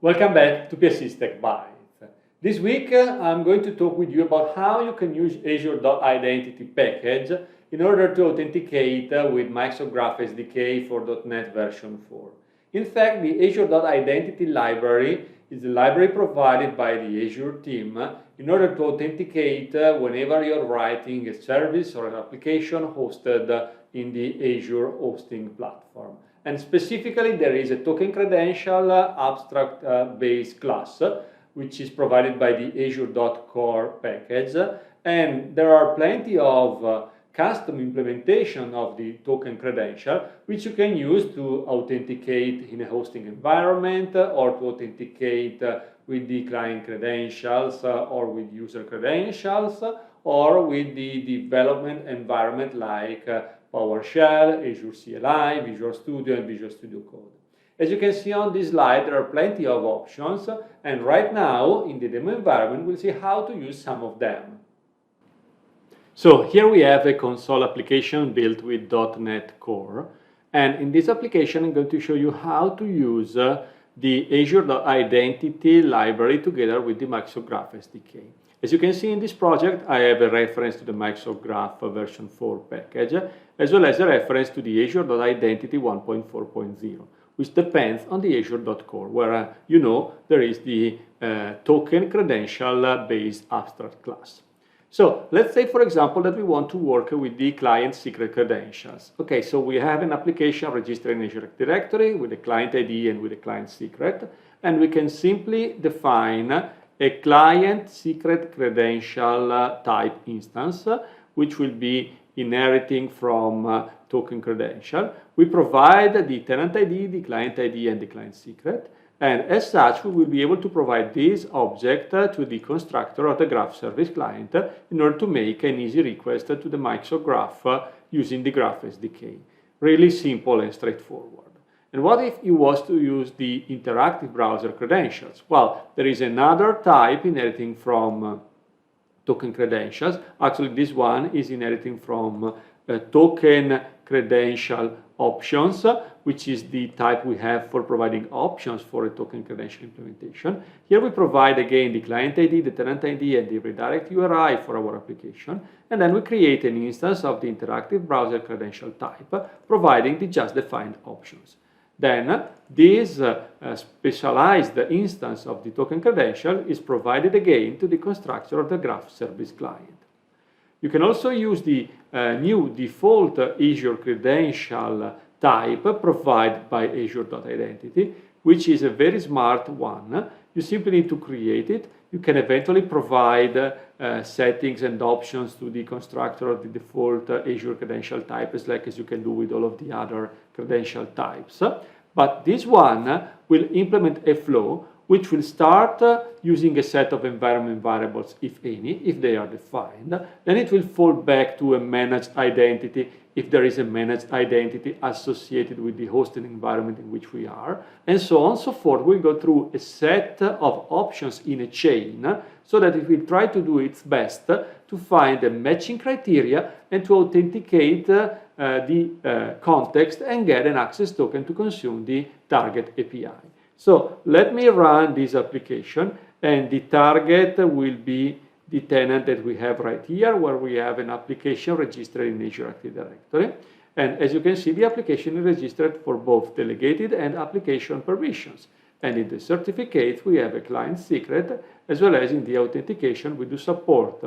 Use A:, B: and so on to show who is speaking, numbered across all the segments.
A: Welcome back to PSC Tech Bytes. This week I'm going to talk with you about how you can use Azure.Identity package in order to authenticate with Microsoft Graph SDK for .NET version 4. In fact, the Azure.Identity library is the library provided by the Azure team in order to authenticate whenever you're writing a service or an application hosted in the Azure hosting platform. And specifically, there is a token credential abstract-based class, which is provided by the Azure.core package. And there are plenty of custom implementation of the token credential, which you can use to authenticate in a hosting environment or to authenticate with the client credentials or with user credentials or with the development environment like PowerShell, Azure CLI, Visual Studio, and Visual Studio Code. As you can see on this slide, there are plenty of options, and right now, in the demo environment, we'll see how to use some of them. So here we have a console application built with .NET Core, and in this application, I'm going to show you how to use the Azure.Identity library together with the Microsoft Graph SDK. As you can see in this project, I have a reference to the Microsoft Graph version 4 package, as well as a reference to the Azure.Identity 1.4.0, which depends on the Azure.core, where there is the token credential-based abstract class. So let's say, for example, that we want to work with the client secret credentials. Okay, so we have an application registered in Azure Directory with a client ID and with a client secret, and we can simply define a client secret credential type instance, which will be inheriting from token credential. We provide the tenant ID, the client ID, and the client secret. And as such, we will be able to provide this object to the constructor of the Graph Service Client in order to make an easy request to the Microsoft Graph using the Graph SDK. Really simple and straightforward. And what if you was to use the interactive browser credentials? Well, there is another type inheriting from token credentials. Actually, this one is inheriting from token credential options, which is the type we have for providing options for a token credential implementation. Here we provide again the client ID, the tenant ID, and the redirect URI for our application. And then we create an instance of the interactive browser credential type, providing the just defined options. Then this specialized instance of the token credential is provided again to the constructor of the Graph Service Client. You can also use the new default Azure credential type provided by Azure.Identity, which is a very smart one. You simply need to create it. You can eventually provide settings and options to the constructor of the default Azure credential type, as you can do with all of the other credential types. But this one will implement a flow which will start using a set of environment variables, if any, if they are defined. Then it will fall back to a managed identity if there is a managed identity associated with the hosting environment in which we are, and so on and so forth. We'll go through a set of options in a chain so that it will try to do its best to find a matching criteria and to authenticate the context and get an access token to consume the target API. So let me run this application, and the target will be the tenant that we have right here, where we have an application registered in Azure Active Directory. And as you can see, the application is registered for both delegated and application permissions. And in the certificates, we have a client secret, as well as in the authentication, we do support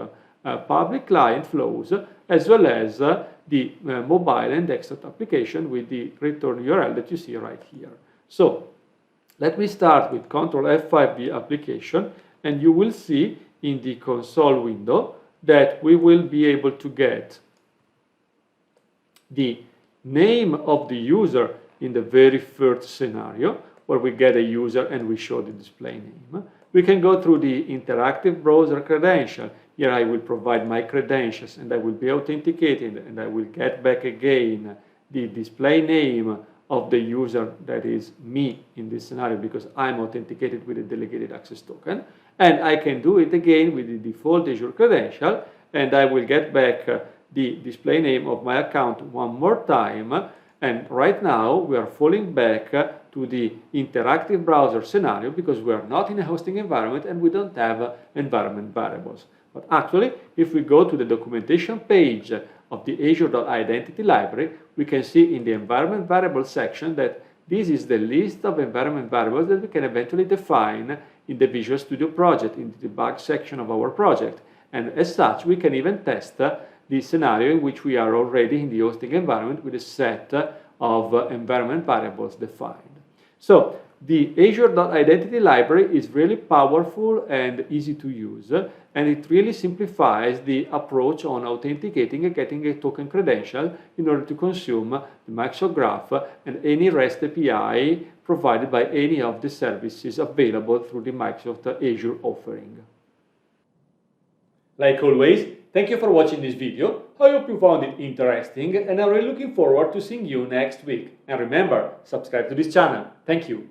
A: public client flows, as well as the mobile and desktop application with the return URL that you see right here. So let me start with Ctrl F5 the application, and you will see in the console window that we will be able to get the name of the user in the very first scenario, where we get a user and we show the display name. We can go through the interactive browser credential. Here I will provide my credentials and I will be authenticated, and I will get back again the display name of the user, that is me in this scenario, because I'm authenticated with a delegated access token. And I can do it again with the default Azure credential, and I will get back the display name of my account one more time, And right now we are falling back to the interactive browser scenario because we are not in a hosting environment and we don't have environment variables. But actually, if we go to the documentation page of the Azure.Identity library, we can see in the environment variables section that this is the list of environment variables that we can eventually define in the Visual Studio project, in the debug section of our project. And as such, we can even test the scenario in which we are already in the hosting environment with a set of environment variables defined. So the Azure.Identity library is really powerful and easy to use, and it really simplifies the approach on authenticating and getting a token credential in order to consume the Microsoft Graph and any REST API provided by any of the services available through the Microsoft Azure offering. Like always, thank you for watching this video. I hope you found it interesting, and I'm really looking forward to seeing you next week. And remember, subscribe to this channel. Thank you.